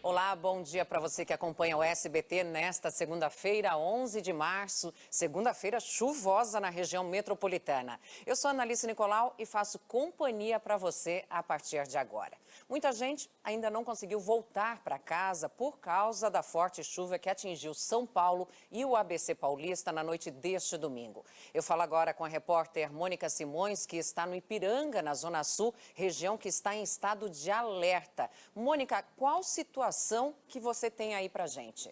Olá, bom dia para você que acompanha o SBT nesta segunda-feira, 11 de março, segunda-feira chuvosa na região metropolitana. Eu sou Analice Nicolau e faço companhia para você a partir de agora. Muita gente ainda não conseguiu voltar para casa por causa da forte chuva que atingiu São Paulo e o ABC Paulista na noite deste domingo. Eu falo agora com a repórter Mônica Simões, que está no Ipiranga, na Zona Sul, região que está em estado de alerta. Mônica, qual situação que você tem aí pra gente?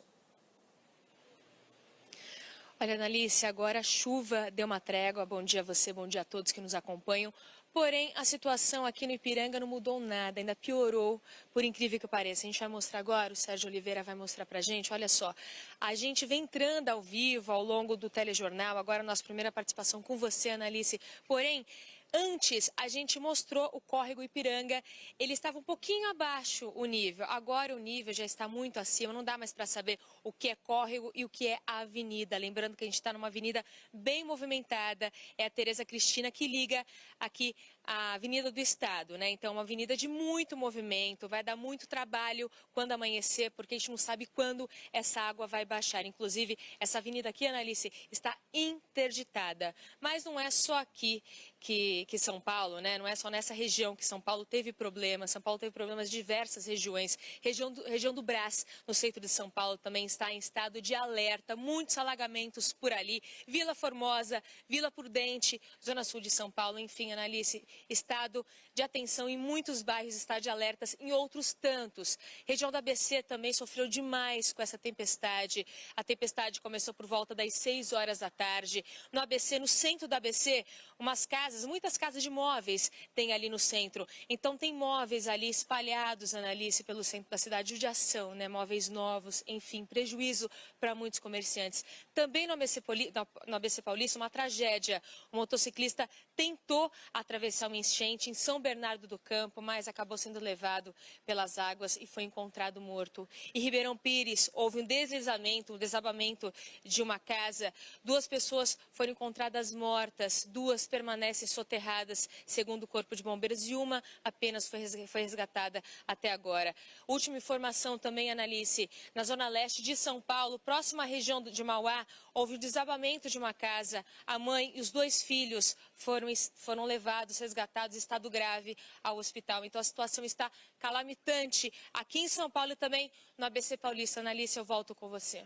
Olha, Analice, agora a chuva deu uma trégua. Bom dia a você, bom dia a todos que nos acompanham. Porém, a situação aqui no Ipiranga não mudou nada, ainda piorou, por incrível que pareça. A gente vai mostrar agora, o Sérgio Oliveira vai mostrar pra gente, olha só. A gente vem entrando ao vivo ao longo do telejornal, agora a nossa primeira participação com você, Analice. Porém, antes, a gente mostrou o córrego Ipiranga, ele estava um pouquinho abaixo o nível, agora o nível já está muito acima, não dá mais para saber o que é córrego e o que é a avenida. Lembrando que a gente está numa avenida bem movimentada, é a Tereza Cristina que liga aqui a Avenida do Estado, né? Então, uma avenida de muito movimento, vai dar muito trabalho quando amanhecer, porque a gente não sabe quando essa água vai baixar. Inclusive, essa avenida aqui, Analice, está interditada. Mas não é só aqui que São Paulo, né? Não é só nessa região que São Paulo teve problemas. São Paulo teve problemas em diversas regiões. Região do Brás, no centro de São Paulo, também está em estado de alerta. Muitos alagamentos por ali. Vila Formosa, Vila Prudente, Zona Sul de São Paulo, enfim, Analice, estado de atenção em muitos bairros, estado de alertas em outros tantos. Região da ABC também sofreu demais com essa tempestade. A tempestade começou por volta das 6 horas da tarde. No ABC, no centro da ABC, umas casas, muitas casas de móveis tem ali no centro. Então tem móveis ali espalhados, Analice, pelo centro da cidade, judiação, né? Móveis novos, enfim, prejuízo para muitos comerciantes. Também no ABC Paulista, uma tragédia. O motociclista tentou atravessar uma enchente em São Bernardo do Campo, mas acabou sendo levado pelas águas e foi encontrado morto. Em Ribeirão Pires, houve um deslizamento, um desabamento de uma casa. 2 pessoas foram encontradas mortas, 2 permanecem soterradas, segundo o Corpo de Bombeiros, e uma apenas foi resgatada até agora. Última informação também, Analice, na zona leste de São Paulo, próxima à região de Mauá, houve um desabamento de uma casa. A mãe e os 2 filhos foram levados, resgatados em estado grave ao hospital. Então a situação está calamitante aqui em São Paulo e também no ABC Paulista. Analice, eu volto com você.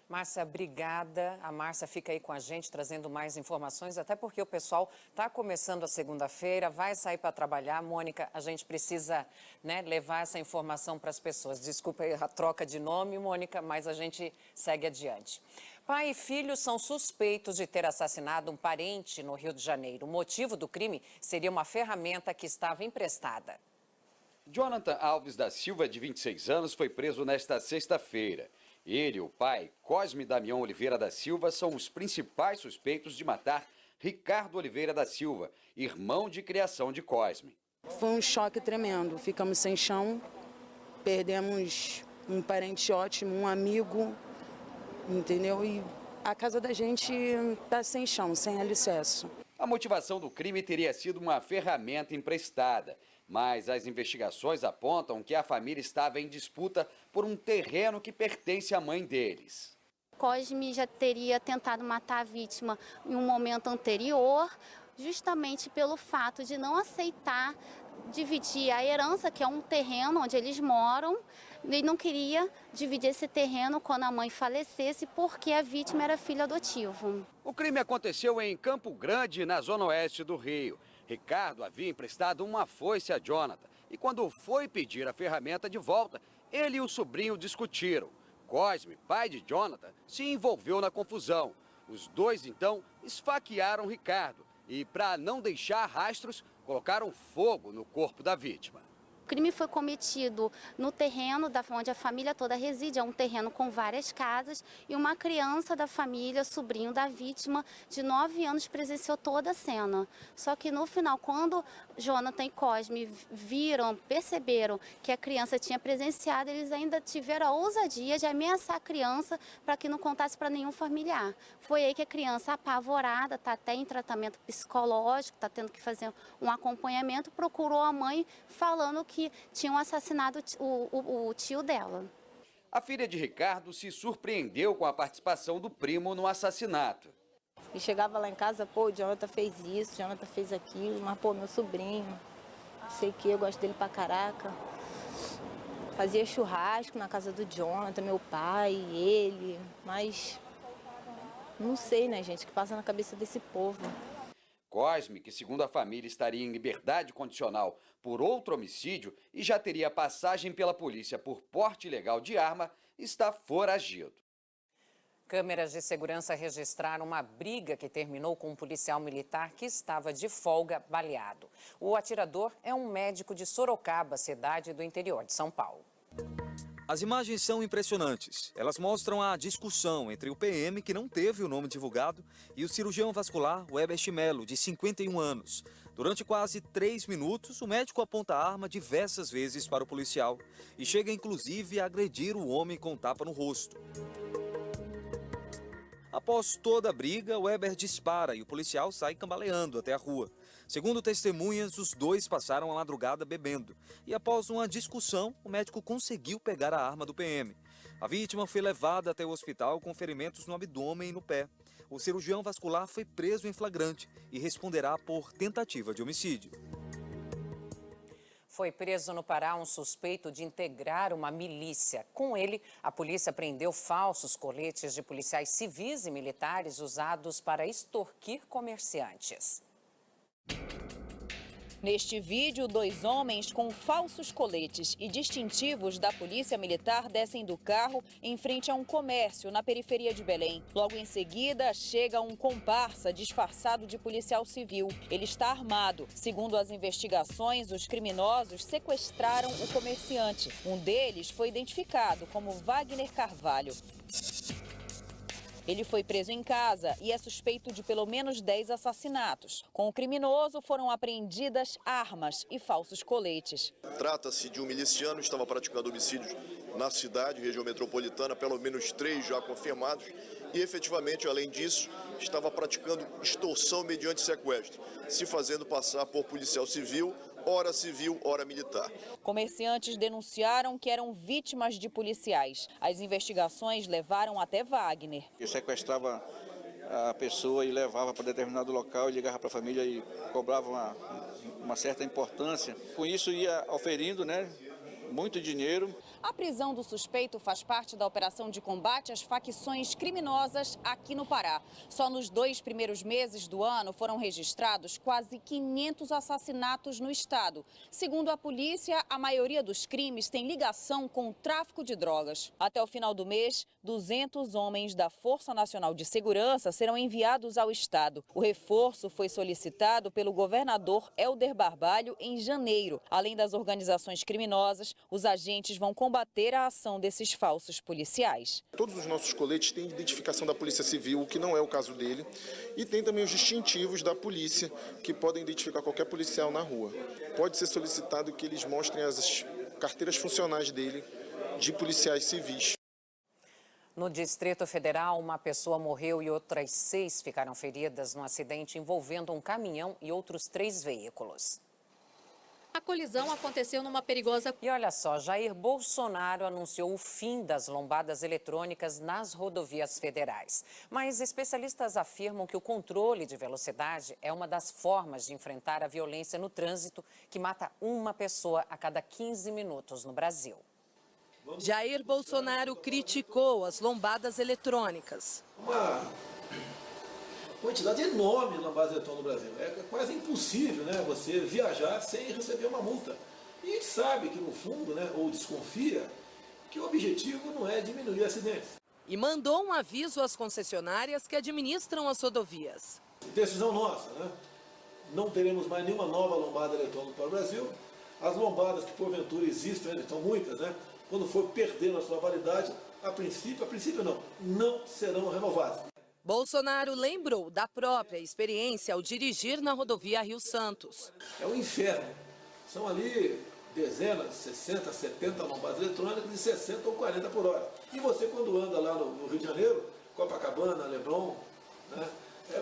Márcia, obrigada. A Márcia fica aí com a gente trazendo mais informações, até porque o pessoal está começando a segunda-feira, vai sair para trabalhar. Mônica, a gente precisa, né, levar essa informação para as pessoas. Desculpa aí a troca de nome, Mônica, mas a gente segue adiante. Pai e filho são suspeitos de ter assassinado um parente no Rio de Janeiro. O motivo do crime seria uma ferramenta que estava emprestada. Jonathan Alves da Silva, de 26 anos, foi preso nesta sexta-feira. Ele e o pai, Cosme Damião Oliveira da Silva, são os principais suspeitos de matar Ricardo Oliveira da Silva, irmão de criação de Cosme. Foi um choque tremendo, ficamos sem chão, perdemos um parente ótimo, um amigo, entendeu? E a casa da gente está sem chão, sem alicerce. A motivação do crime teria sido uma ferramenta emprestada, mas as investigações apontam que a família estava em disputa por um terreno que pertence à mãe deles. Cosme já teria tentado matar a vítima em um momento anterior, justamente pelo fato de não aceitar dividir a herança, que é um terreno onde eles moram. Ele não queria dividir esse terreno quando a mãe falecesse, porque a vítima era filho adotivo. O crime aconteceu em Campo Grande, na zona oeste do Rio. Ricardo havia emprestado uma foice a Jonathan e quando foi pedir a ferramenta de volta, ele e o sobrinho discutiram. Cosme, pai de Jonathan, se envolveu na confusão. Os 2, então, esfaquearam Ricardo e, para não deixar rastros, colocaram fogo no corpo da vítima. O crime foi cometido no terreno onde a família toda reside, é um terreno com várias casas, e uma criança da família, sobrinho da vítima, de 9 anos, presenciou toda a cena. Só que no final, quando Jonathan e Cosme perceberam que a criança tinha presenciado, eles ainda tiveram a ousadia de ameaçar a criança para que não contasse para nenhum familiar. Foi aí que a criança, apavorada, está até em tratamento psicológico, está tendo que fazer um acompanhamento, procurou a mãe falando que tinham assassinado o tio dela. A filha de Ricardo se surpreendeu com a participação do primo no assassinato. E chegava lá em casa, pô, o Jonathan fez isso, o Jonathan fez aquilo, mas pô, meu sobrinho, sei que eu gosto dele pra caraca. Fazia churrasco na casa do Jonathan, meu pai, ele, mas não sei, né, gente, o que passa na cabeça desse povo. Cosme, que segundo a família estaria em liberdade condicional por outro homicídio e já teria passagem pela polícia por porte ilegal de arma, está foragido. Câmeras de segurança registraram uma briga que terminou com um policial militar que estava de folga baleado. O atirador é um médico de Sorocaba, cidade do interior de São Paulo. As imagens são impressionantes. Elas mostram a discussão entre o PM, que não teve o nome divulgado, e o cirurgião vascular Webert Melo, de 51 anos. Durante quase 3 minutos, o médico aponta a arma diversas vezes para o policial e chega inclusive a agredir o homem com tapa no rosto. Após toda a briga, Weber dispara e o policial sai cambaleando até a rua. Segundo testemunhas, os dois passaram a madrugada bebendo. E após uma discussão, o médico conseguiu pegar a arma do PM. A vítima foi levada até o hospital com ferimentos no abdômen e no pé. O cirurgião vascular foi preso em flagrante e responderá por tentativa de homicídio. Foi preso no Pará um suspeito de integrar uma milícia. Com ele, a polícia prendeu falsos coletes de policiais civis e militares usados para extorquir comerciantes. Neste vídeo, 2 homens com falsos coletes e distintivos da Polícia Militar descem do carro em frente a um comércio na periferia de Belém. Logo em seguida, chega um comparsa disfarçado de policial civil. Ele está armado. Segundo as investigações, os criminosos sequestraram o comerciante. Um deles foi identificado como Wagner Carvalho. Ele foi preso em casa e é suspeito de pelo menos 10 assassinatos. Com o criminoso foram apreendidas armas e falsos coletes. Trata-se de um miliciano que estava praticando homicídios na cidade, região metropolitana, pelo menos 3 já confirmados. E efetivamente, além disso, estava praticando extorsão mediante sequestro, se fazendo passar por policial civil, ora militar. Comerciantes denunciaram que eram vítimas de policiais. As investigações levaram até Wagner. Eu sequestrava a pessoa e levava para determinado local, e ligava para a família e cobrava uma certa importância. Com isso ia oferindo, muito dinheiro. A prisão do suspeito faz parte da operação de combate às facções criminosas aqui no Pará. Só nos 2 primeiros meses do ano foram registrados quase 500 assassinatos no estado. Segundo a polícia, a maioria dos crimes tem ligação com o tráfico de drogas. Até o final do mês, 200 homens da Força Nacional de Segurança serão enviados ao estado. O reforço foi solicitado pelo governador Helder Barbalho em janeiro. Além das organizações criminosas, os agentes vão combater a ação desses falsos policiais. Todos os nossos coletes têm identificação da Polícia Civil, o que não é o caso dele, e tem também os distintivos da polícia, que podem identificar qualquer policial na rua. Pode ser solicitado que eles mostrem as carteiras funcionais dele de policiais civis. No Distrito Federal, uma pessoa morreu e outras 6 ficaram feridas num acidente envolvendo um caminhão e outros 3 veículos. A colisão aconteceu numa perigosa... E olha só, Jair Bolsonaro anunciou o fim das lombadas eletrônicas nas rodovias federais. Mas especialistas afirmam que o controle de velocidade é uma das formas de enfrentar a violência no trânsito, que mata uma pessoa a cada 15 minutos no Brasil. Jair Bolsonaro criticou as lombadas eletrônicas. Uma quantidade enorme de lombadas eletrônicas no Brasil. É quase impossível, você viajar sem receber uma multa. E a gente sabe que, no fundo, ou desconfia, que o objetivo não é diminuir acidentes. E mandou um aviso às concessionárias que administram as rodovias. Decisão nossa, Não teremos mais nenhuma nova lombada eletrônica para o Brasil. As lombadas que, porventura, existem, são muitas, quando for perdendo a sua validade, a princípio não serão renovadas. Bolsonaro lembrou da própria experiência ao dirigir na rodovia Rio-Santos. É um inferno. São ali dezenas, 60, 70 lombadas eletrônicas de 60 ou 40 por hora. E você, quando anda lá no Rio de Janeiro, Copacabana, Leblon,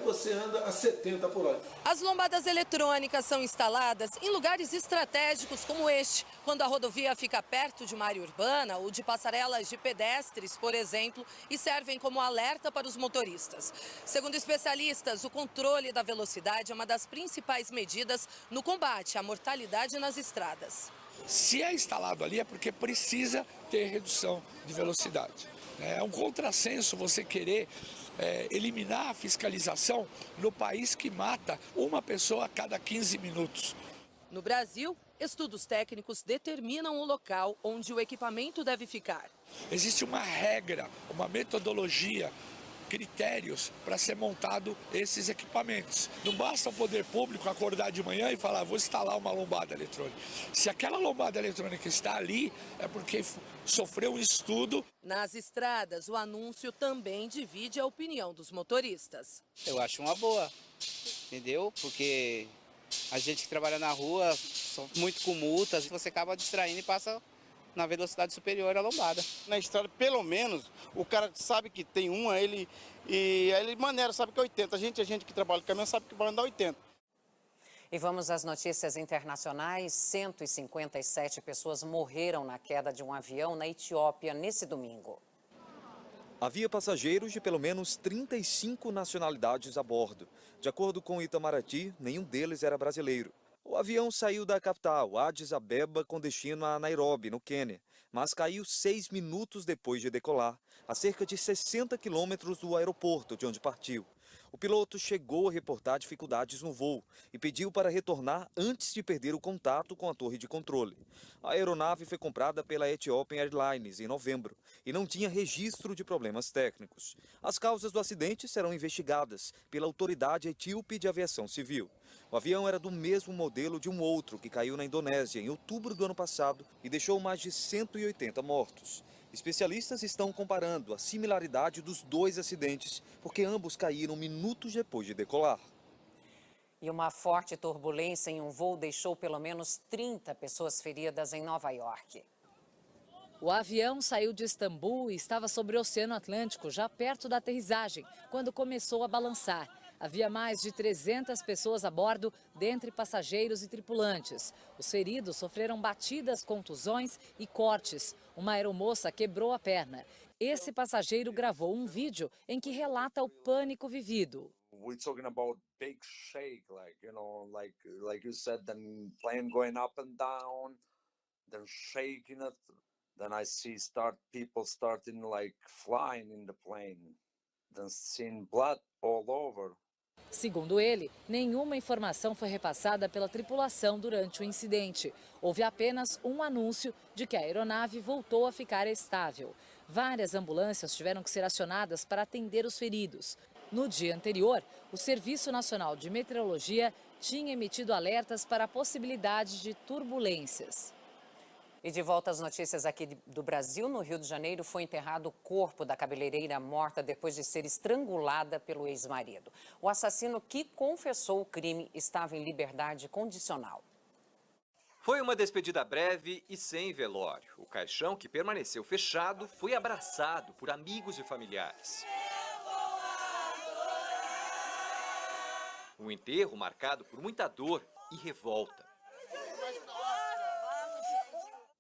você anda a 70 por hora. As lombadas eletrônicas são instaladas em lugares estratégicos como este, quando a rodovia fica perto de uma área urbana ou de passarelas de pedestres, por exemplo, e servem como alerta para os motoristas. Segundo especialistas, o controle da velocidade é uma das principais medidas no combate à mortalidade nas estradas. Se é instalado ali é porque precisa ter redução de velocidade. É um contrassenso você querer eliminar a fiscalização no país que mata uma pessoa a cada 15 minutos. No Brasil, estudos técnicos determinam o local onde o equipamento deve ficar. Existe uma regra, uma metodologia, critérios para ser montado esses equipamentos. Não basta o poder público acordar de manhã e falar, vou instalar uma lombada eletrônica. Se aquela lombada eletrônica está ali, é porque sofreu um estudo. Nas estradas, o anúncio também divide a opinião dos motoristas. Eu acho uma boa, entendeu? Porque a gente que trabalha na rua, muito com multas, você acaba distraindo e passa na velocidade superior à lombada. Na estrada, pelo menos, o cara sabe que tem uma, ele maneira, sabe que é 80. A gente que trabalha no caminhão sabe que vai andar 80. E vamos às notícias internacionais. 157 pessoas morreram na queda de um avião na Etiópia nesse domingo. Havia passageiros de pelo menos 35 nacionalidades a bordo. De acordo com o Itamaraty, nenhum deles era brasileiro. O avião saiu da capital, Addis Abeba, com destino a Nairobi, no Quênia, mas caiu 6 minutos depois de decolar, a cerca de 60 quilômetros do aeroporto de onde partiu. O piloto chegou a reportar dificuldades no voo e pediu para retornar antes de perder o contato com a torre de controle. A aeronave foi comprada pela Ethiopian Airlines em novembro e não tinha registro de problemas técnicos. As causas do acidente serão investigadas pela Autoridade Etíope de Aviação Civil. O avião era do mesmo modelo de um outro que caiu na Indonésia em outubro do ano passado e deixou mais de 180 mortos. Especialistas estão comparando a similaridade dos dois acidentes, porque ambos caíram minutos depois de decolar. E uma forte turbulência em um voo deixou pelo menos 30 pessoas feridas em Nova York. O avião saiu de Istambul e estava sobre o Oceano Atlântico, já perto da aterrissagem, quando começou a balançar. Havia mais de 300 pessoas a bordo, dentre passageiros e tripulantes. Os feridos sofreram batidas, contusões e cortes. Uma aeromoça quebrou a perna. Esse passageiro gravou um vídeo em que relata o pânico vivido. We're talking about big shake, like you said, then plane going up and down, then shaking it. Then I see people starting like flying in the plane, then seeing blood all over. Segundo ele, nenhuma informação foi repassada pela tripulação durante o incidente. Houve apenas um anúncio de que a aeronave voltou a ficar estável. Várias ambulâncias tiveram que ser acionadas para atender os feridos. No dia anterior, o Serviço Nacional de Meteorologia tinha emitido alertas para a possibilidade de turbulências. E de volta às notícias aqui do Brasil, no Rio de Janeiro, foi enterrado o corpo da cabeleireira morta depois de ser estrangulada pelo ex-marido. O assassino que confessou o crime estava em liberdade condicional. Foi uma despedida breve e sem velório. O caixão, que permaneceu fechado, foi abraçado por amigos e familiares. Um enterro marcado por muita dor e revolta.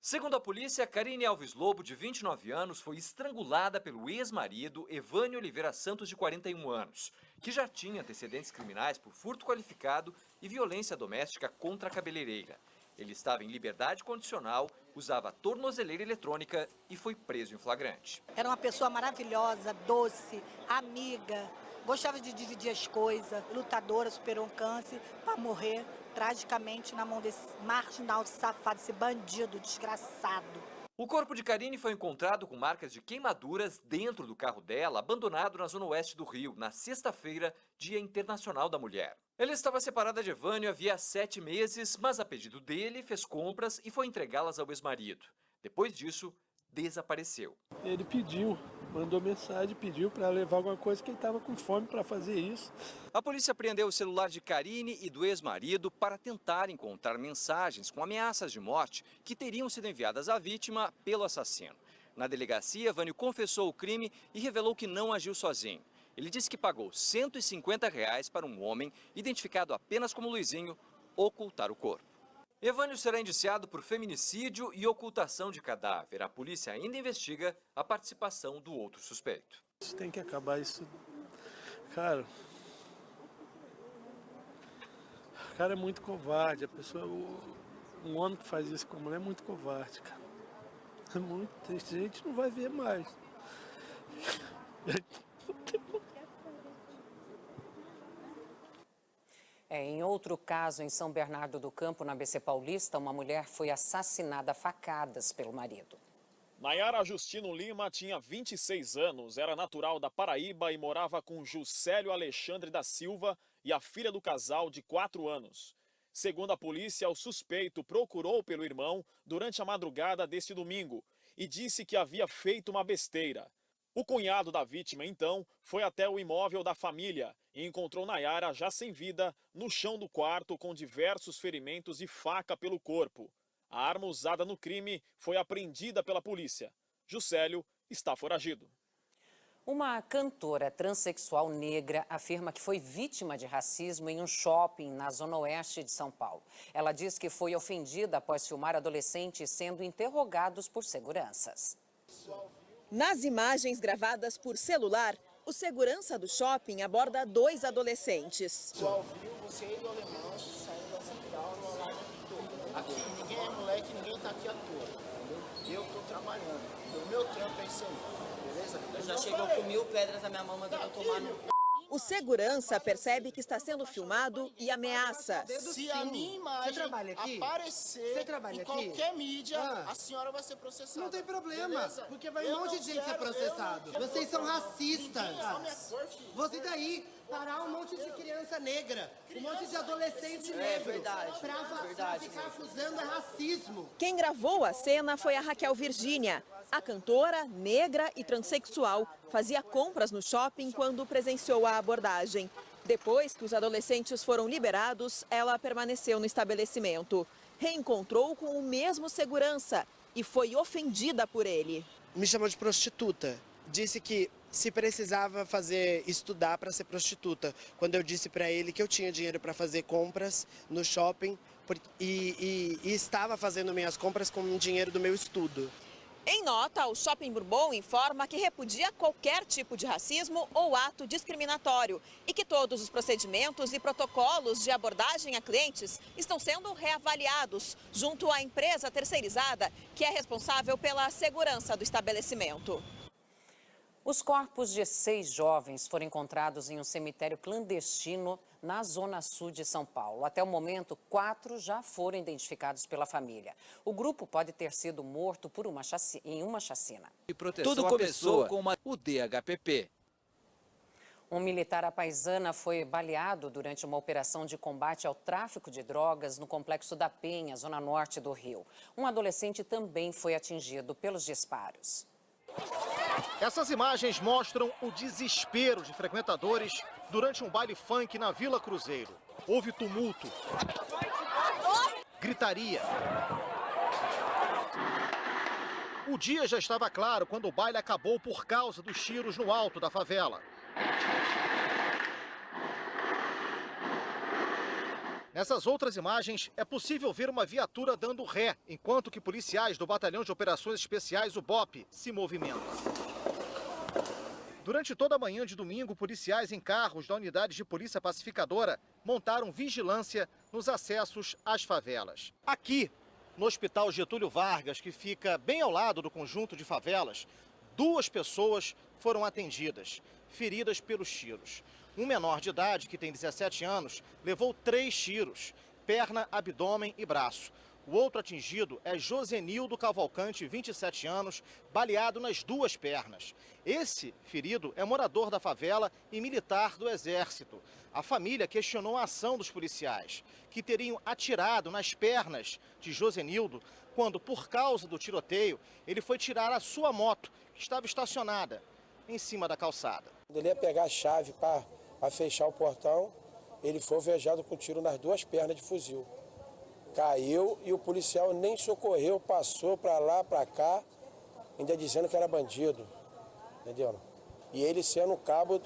Segundo a polícia, Karine Alves Lobo, de 29 anos, foi estrangulada pelo ex-marido Evânio Oliveira Santos, de 41 anos, que já tinha antecedentes criminais por furto qualificado e violência doméstica contra a cabeleireira. Ele estava em liberdade condicional, usava tornozeleira eletrônica e foi preso em flagrante. Era uma pessoa maravilhosa, doce, amiga, gostava de dividir as coisas, lutadora, superou um câncer para morrer tragicamente na mão desse marginal safado, esse bandido desgraçado. O corpo de Karine foi encontrado com marcas de queimaduras dentro do carro dela, abandonado na zona oeste do Rio, na sexta-feira, Dia Internacional da Mulher. Ela estava separada de Evânio havia 7 meses, mas a pedido dele fez compras e foi entregá-las ao ex-marido. Depois disso, desapareceu. Ele mandou mensagem, pediu para levar alguma coisa, que ele estava com fome para fazer isso. A polícia apreendeu o celular de Karine e do ex-marido para tentar encontrar mensagens com ameaças de morte que teriam sido enviadas à vítima pelo assassino. Na delegacia, Evânio confessou o crime e revelou que não agiu sozinho. Ele disse que pagou R$ 150 para um homem, identificado apenas como Luizinho, ocultar o corpo. Evânio será indiciado por feminicídio e ocultação de cadáver. A polícia ainda investiga a participação do outro suspeito. Tem que acabar isso. Cara, o cara é muito covarde. Um homem que faz isso com a mulher é muito covarde, cara. É muito triste. A gente não vai ver mais. Em outro caso, em São Bernardo do Campo, na ABC Paulista, uma mulher foi assassinada a facadas pelo marido. Nayara Justino Lima tinha 26 anos, era natural da Paraíba e morava com Juscelio Alexandre da Silva e a filha do casal de 4 anos. Segundo a polícia, o suspeito procurou pelo irmão durante a madrugada deste domingo e disse que havia feito uma besteira. O cunhado da vítima, então, foi até o imóvel da família e encontrou Nayara já sem vida no chão do quarto com diversos ferimentos e faca pelo corpo. A arma usada no crime foi apreendida pela polícia. Juscelio está foragido. Uma cantora transexual negra afirma que foi vítima de racismo em um shopping na zona oeste de São Paulo. Ela diz que foi ofendida após filmar adolescentes sendo interrogados por seguranças. Nas imagens gravadas por celular, o segurança do shopping aborda 2 adolescentes. Ao vivo, você e o alemão saindo da central no alarme todo. Aqui ninguém é moleque, ninguém tá aqui à toa, entendeu? Eu tô trabalhando, o meu trampo é isso aí, beleza? Eu já chegou com 1000 pedras na minha mão, mandando eu tomar no... O segurança percebe que está sendo filmado e ameaça. Se a minha imagem aparecer em qualquer mídia, a senhora vai ser processada. Não tem problema, beleza? porque vai um monte de gente ser processado. Vocês são racistas. Você daí parar um monte de criança negra, um monte de adolescente negro, pra ficar acusando racismo. Quem gravou a cena foi a Raquel Virgínia. A cantora, negra e transexual, fazia compras no shopping quando presenciou a abordagem. Depois que os adolescentes foram liberados, ela permaneceu no estabelecimento. Reencontrou com o mesmo segurança e foi ofendida por ele. Me chamou de prostituta. Disse que se precisava estudar para ser prostituta. Quando eu disse para ele que eu tinha dinheiro para fazer compras no shopping e estava fazendo minhas compras com o dinheiro do meu estudo. Em nota, o Shopping Bourbon informa que repudia qualquer tipo de racismo ou ato discriminatório e que todos os procedimentos e protocolos de abordagem a clientes estão sendo reavaliados junto à empresa terceirizada que é responsável pela segurança do estabelecimento. Os corpos de 6 jovens foram encontrados em um cemitério clandestino na zona sul de São Paulo. Até o momento, 4 já foram identificados pela família. O grupo pode ter sido morto em uma chacina. Tudo começou com o DHPP. Um militar à paisana foi baleado durante uma operação de combate ao tráfico de drogas no Complexo da Penha, zona norte do Rio. Um adolescente também foi atingido pelos disparos. Essas imagens mostram o desespero de frequentadores durante um baile funk na Vila Cruzeiro. Houve tumulto, gritaria. O dia já estava claro quando o baile acabou por causa dos tiros no alto da favela. Nessas outras imagens, é possível ver uma viatura dando ré, enquanto que policiais do Batalhão de Operações Especiais, o BOP, se movimentam. Durante toda a manhã de domingo, policiais em carros da Unidade de Polícia Pacificadora montaram vigilância nos acessos às favelas. Aqui, no Hospital Getúlio Vargas, que fica bem ao lado do conjunto de favelas, 2 pessoas foram atendidas, feridas pelos tiros. Um menor de idade, que tem 17 anos, levou 3 tiros, perna, abdômen e braço. O outro atingido é Josenildo Cavalcante, 27 anos, baleado nas 2 pernas. Esse ferido é morador da favela e militar do Exército. A família questionou a ação dos policiais, que teriam atirado nas pernas de Josenildo quando, por causa do tiroteio, ele foi tirar a sua moto, que estava estacionada em cima da calçada. Ele ia pegar a chave para fechar o portão, ele foi alvejado com tiro nas 2 pernas de fuzil. Caiu e o policial nem socorreu, passou para lá, para cá, ainda dizendo que era bandido, entendeu? E ele sendo cabo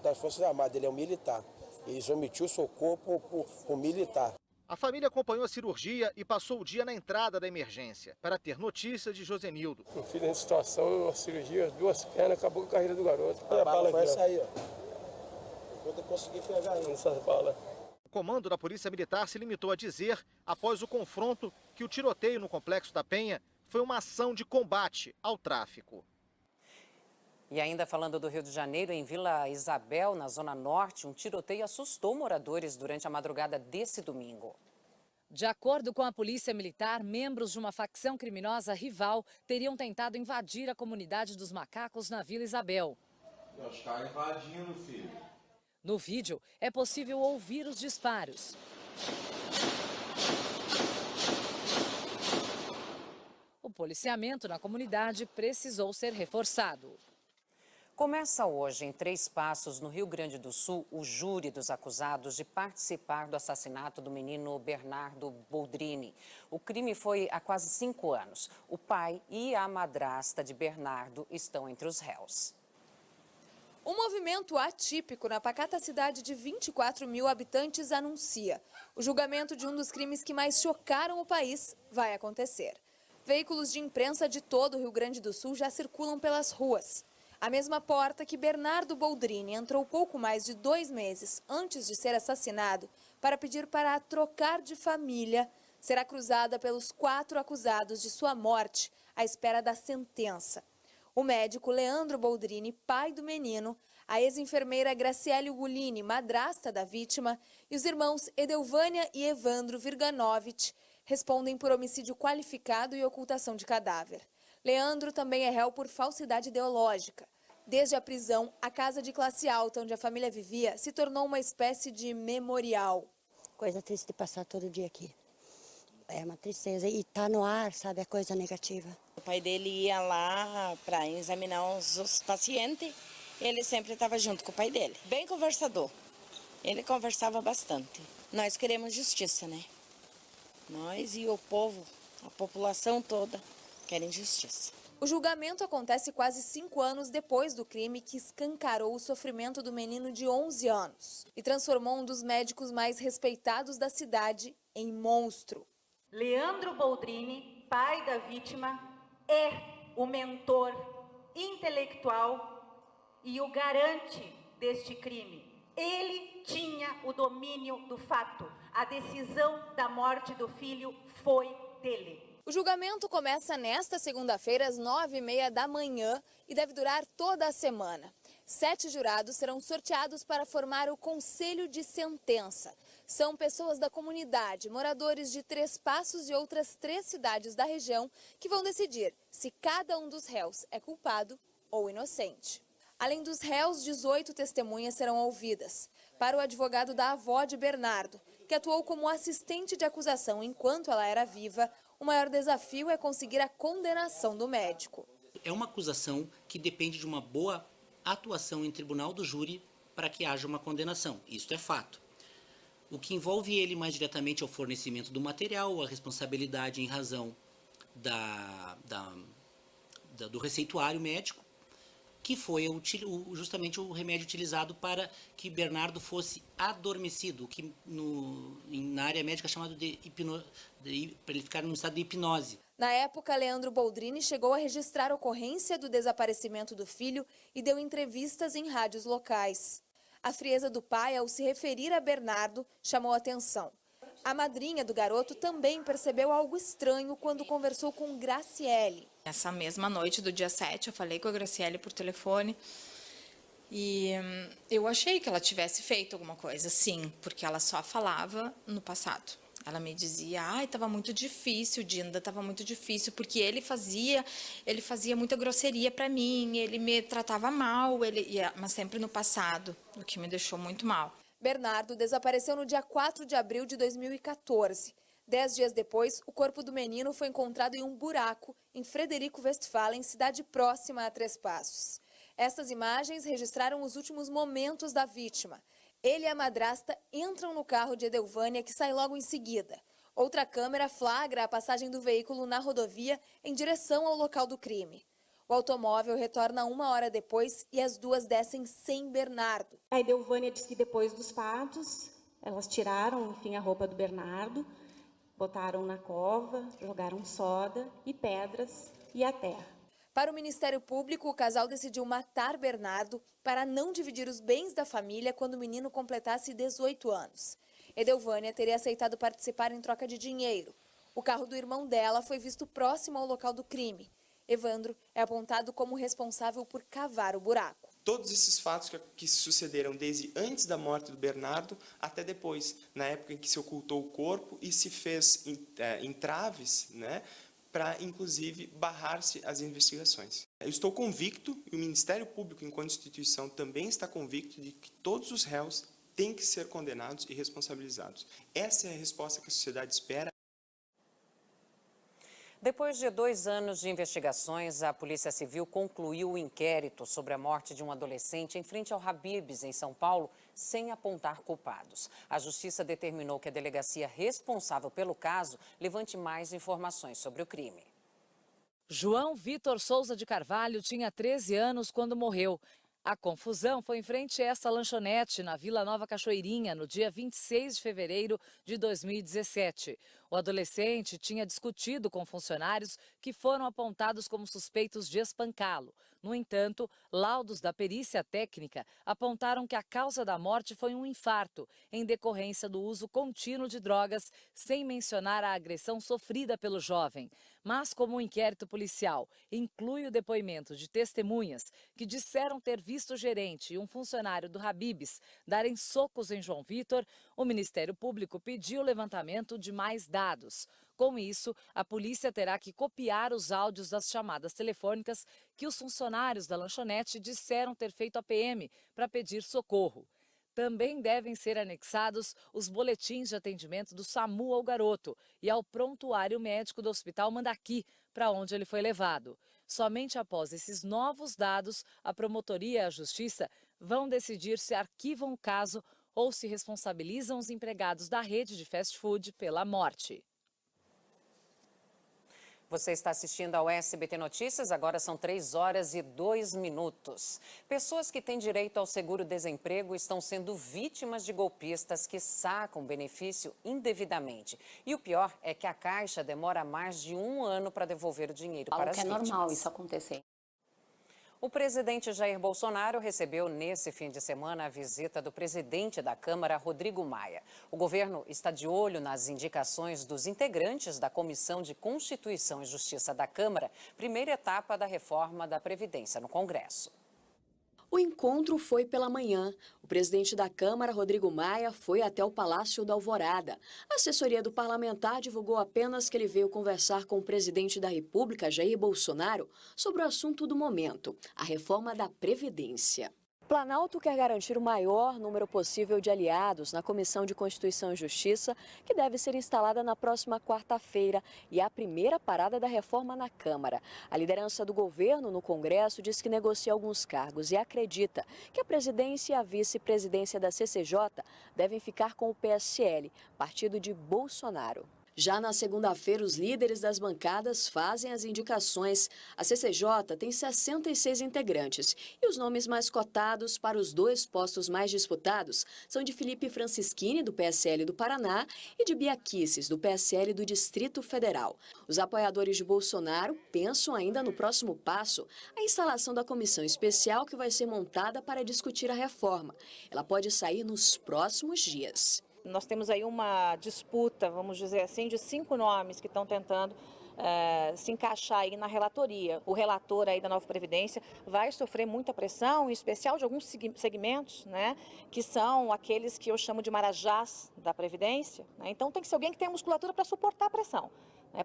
das Forças Armadas, ele é um militar. Eles omitiu socorro por militar. A família acompanhou a cirurgia e passou o dia na entrada da emergência para ter notícia de Josenildo. Meu filho nessa situação, a cirurgia, 2 pernas, acabou com a carreira do garoto. A bala foi essa aí, ó. Quando eu consegui pegar essas balas. O comando da Polícia Militar se limitou a dizer, após o confronto, que o tiroteio no Complexo da Penha foi uma ação de combate ao tráfico. E ainda falando do Rio de Janeiro, em Vila Isabel, na Zona Norte, um tiroteio assustou moradores durante a madrugada desse domingo. De acordo com a Polícia Militar, membros de uma facção criminosa rival teriam tentado invadir a comunidade dos macacos na Vila Isabel. Os caras invadindo, filho. No vídeo, é possível ouvir os disparos. O policiamento na comunidade precisou ser reforçado. Começa hoje, em Três Passos, no Rio Grande do Sul, o júri dos acusados de participar do assassinato do menino Bernardo Boldrini. O crime foi há quase 5 anos. O pai e a madrasta de Bernardo estão entre os réus. Um movimento atípico na pacata cidade de 24 mil habitantes anuncia. O julgamento de um dos crimes que mais chocaram o país vai acontecer. Veículos de imprensa de todo o Rio Grande do Sul já circulam pelas ruas. A mesma porta que Bernardo Boldrini entrou pouco mais de 2 meses antes de ser assassinado para pedir para trocar de família, será cruzada pelos 4 acusados de sua morte à espera da sentença. O médico Leandro Boldrini, pai do menino, a ex-enfermeira Graciele Ugolini, madrasta da vítima, e os irmãos Edelvânia e Evandro Virganovich respondem por homicídio qualificado e ocultação de cadáver. Leandro também é réu por falsidade ideológica. Desde a prisão, a casa de classe alta onde a família vivia se tornou uma espécie de memorial. Coisa triste de passar todo dia aqui. É uma tristeza. E tá no ar, sabe, a coisa negativa. O pai dele ia lá para examinar os pacientes. Ele sempre estava junto com o pai dele. Bem conversador. Ele conversava bastante. Nós queremos justiça, né? Nós e o povo, a população toda, querem justiça. O julgamento acontece quase 5 anos depois do crime que escancarou o sofrimento do menino de 11 anos e transformou um dos médicos mais respeitados da cidade em monstro. Leandro Boldrini, pai da vítima, é o mentor intelectual e o garante deste crime. Ele tinha o domínio do fato. A decisão da morte do filho foi dele. O julgamento começa nesta segunda-feira, às 9h30 da manhã e deve durar toda a semana. 7 jurados serão sorteados para formar o Conselho de Sentença. São pessoas da comunidade, moradores de Três Passos e outras 3 cidades da região, que vão decidir se cada um dos réus é culpado ou inocente. Além dos réus, 18 testemunhas serão ouvidas. Para o advogado da avó de Bernardo, que atuou como assistente de acusação enquanto ela era viva, o maior desafio é conseguir a condenação do médico. É uma acusação que depende de uma boa atuação em tribunal do júri para que haja uma condenação. Isso é fato. O que envolve ele mais diretamente é o fornecimento do material, a responsabilidade em razão do receituário médico, que foi justamente o remédio utilizado para que Bernardo fosse adormecido, que na área médica é chamado para ele ficar num estado de hipnose. Na época, Leandro Boldrini chegou a registrar a ocorrência do desaparecimento do filho e deu entrevistas em rádios locais. A frieza do pai, ao se referir a Bernardo, chamou a atenção. A madrinha do garoto também percebeu algo estranho quando conversou com Graciele. Essa mesma noite do dia 7, eu falei com a Graciele por telefone e eu achei que ela tivesse feito alguma coisa, sim, porque ela só falava no passado. Ela me dizia, estava muito difícil, Dinda, estava muito difícil, porque ele fazia muita grosseria para mim, ele me tratava mal, mas sempre no passado, o que me deixou muito mal. Bernardo desapareceu no dia 4 de abril de 2014. 10 dias depois, o corpo do menino foi encontrado em um buraco em Frederico Westphalen, cidade próxima a Três Passos. Estas imagens registraram os últimos momentos da vítima. Ele e a madrasta entram no carro de Edelvânia, que sai logo em seguida. Outra câmera flagra a passagem do veículo na rodovia em direção ao local do crime. O O automóvel retorna 1 hora depois e as duas descem sem Bernardo. A Edelvânia disse que depois dos fatos, elas tiraram, enfim, a roupa do Bernardo, botaram na cova, jogaram soda e pedras e a terra. Para o Ministério Público, o casal decidiu matar Bernardo para não dividir os bens da família quando o menino completasse 18 anos. Edelvânia teria aceitado participar em troca de dinheiro. O carro do irmão dela foi visto próximo ao local do crime. Evandro é apontado como responsável por cavar o buraco. Todos esses fatos que sucederam desde antes da morte do Bernardo até depois, na época em que se ocultou o corpo e se fez entraves, né, para, inclusive, barrar-se as investigações. Eu estou convicto, e o Ministério Público, enquanto instituição, também está convicto de que todos os réus têm que ser condenados e responsabilizados. Essa é a resposta que a sociedade espera. Depois de 2 anos de investigações, a Polícia Civil concluiu o inquérito sobre a morte de um adolescente em frente ao Habib's, em São Paulo, sem apontar culpados. A Justiça determinou que a delegacia responsável pelo caso levante mais informações sobre o crime. João Vitor Souza de Carvalho tinha 13 anos quando morreu. A confusão foi em frente a essa lanchonete na Vila Nova Cachoeirinha, no dia 26 de fevereiro de 2017. O adolescente tinha discutido com funcionários que foram apontados como suspeitos de espancá-lo. No entanto, laudos da perícia técnica apontaram que a causa da morte foi um infarto, em decorrência do uso contínuo de drogas, sem mencionar a agressão sofrida pelo jovem. Mas como o inquérito policial inclui o depoimento de testemunhas que disseram ter visto o gerente e um funcionário do Habib's darem socos em João Vitor, o Ministério Público pediu o levantamento de mais dados. Com isso, a polícia terá que copiar os áudios das chamadas telefônicas que os funcionários da lanchonete disseram ter feito à PM para pedir socorro. Também devem ser anexados os boletins de atendimento do SAMU ao garoto e ao prontuário médico do Hospital Mandaqui, para onde ele foi levado. Somente após esses novos dados, a promotoria e a Justiça vão decidir se arquivam o caso ou se responsabilizam os empregados da rede de fast food pela morte. Você está assistindo ao SBT Notícias, agora são 3h02. Pessoas que têm direito ao seguro-desemprego estão sendo vítimas de golpistas que sacam benefício indevidamente. E o pior é que a Caixa demora mais de 1 ano para devolver o dinheiro para as vítimas. É normal isso acontecer. O presidente Jair Bolsonaro recebeu nesse fim de semana a visita do presidente da Câmara, Rodrigo Maia. O governo está de olho nas indicações dos integrantes da Comissão de Constituição e Justiça da Câmara, primeira etapa da reforma da Previdência no Congresso. O encontro foi pela manhã. O presidente da Câmara, Rodrigo Maia, foi até o Palácio da Alvorada. A assessoria do parlamentar divulgou apenas que ele veio conversar com o presidente da República, Jair Bolsonaro, sobre o assunto do momento, a reforma da Previdência. O Planalto quer garantir o maior número possível de aliados na Comissão de Constituição e Justiça, que deve ser instalada na próxima quarta-feira e é a primeira parada da reforma na Câmara. A liderança do governo no Congresso diz que negocia alguns cargos e acredita que a presidência e a vice-presidência da CCJ devem ficar com o PSL, partido de Bolsonaro. Já na segunda-feira, os líderes das bancadas fazem as indicações. A CCJ tem 66 integrantes e os nomes mais cotados para os 2 postos mais disputados são de Felipe Francischini, do PSL do Paraná, e de Bia Kicis, do PSL do Distrito Federal. Os apoiadores de Bolsonaro pensam ainda no próximo passo, a instalação da comissão especial que vai ser montada para discutir a reforma. Ela pode sair nos próximos dias. Nós temos aí uma disputa, vamos dizer assim, de 5 nomes que estão tentando se encaixar aí na relatoria. O relator aí da Nova Previdência vai sofrer muita pressão, em especial de alguns segmentos, né, que são aqueles que eu chamo de marajás da Previdência, né? Então tem que ser alguém que tenha musculatura para suportar a pressão.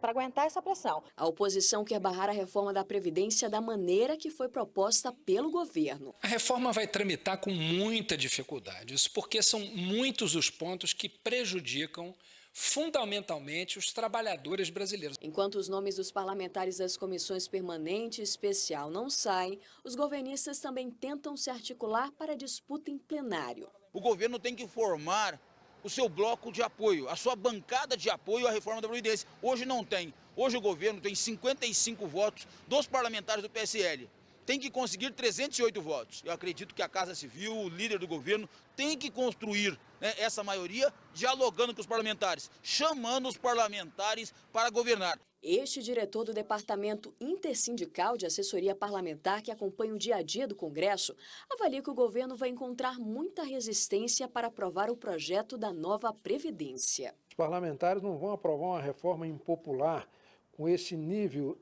Para aguentar essa pressão. A oposição quer barrar a reforma da Previdência da maneira que foi proposta pelo governo. A reforma vai tramitar com muita dificuldade, isso porque são muitos os pontos que prejudicam fundamentalmente os trabalhadores brasileiros. Enquanto os nomes dos parlamentares das comissões permanente e especial não saem, os governistas também tentam se articular para a disputa em plenário. O governo tem que formar o seu bloco de apoio, a sua bancada de apoio à reforma da Previdência. Hoje não tem. Hoje o governo tem 55 votos dos parlamentares do PSL. Tem que conseguir 308 votos. Eu acredito que a Casa Civil, o líder do governo, tem que construir, né, essa maioria dialogando com os parlamentares, chamando os parlamentares para governar. Este diretor do Departamento Intersindical de Assessoria Parlamentar, que acompanha o dia a dia do Congresso, avalia que o governo vai encontrar muita resistência para aprovar o projeto da nova Previdência. Os parlamentares não vão aprovar uma reforma impopular com esse nível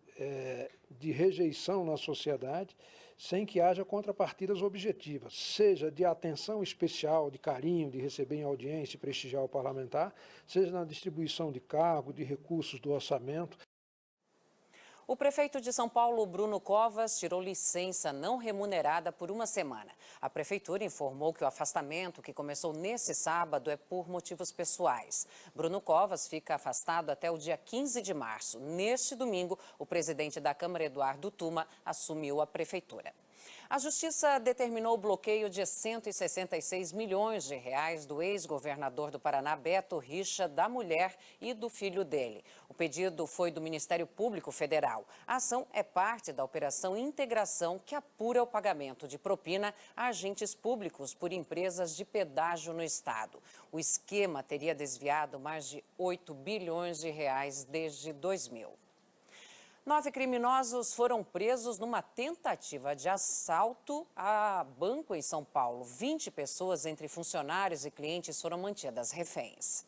de rejeição na sociedade, sem que haja contrapartidas objetivas, seja de atenção especial, de carinho, de receber em audiência e prestigiar o parlamentar, seja na distribuição de cargo, de recursos do orçamento. O prefeito de São Paulo, Bruno Covas, tirou licença não remunerada por uma semana. A prefeitura informou que o afastamento, que começou nesse sábado, é por motivos pessoais. Bruno Covas fica afastado até o dia 15 de março. Neste domingo, o presidente da Câmara, Eduardo Tuma, assumiu a prefeitura. A Justiça determinou o bloqueio de 166 milhões de reais do ex-governador do Paraná, Beto Richa, da mulher e do filho dele. O pedido foi do Ministério Público Federal. A ação é parte da Operação Integração, que apura o pagamento de propina a agentes públicos por empresas de pedágio no estado. O esquema teria desviado mais de 8 bilhões de reais desde 2000. 9 criminosos foram presos numa tentativa de assalto a banco em São Paulo. 20 pessoas, entre funcionários e clientes, foram mantidas reféns.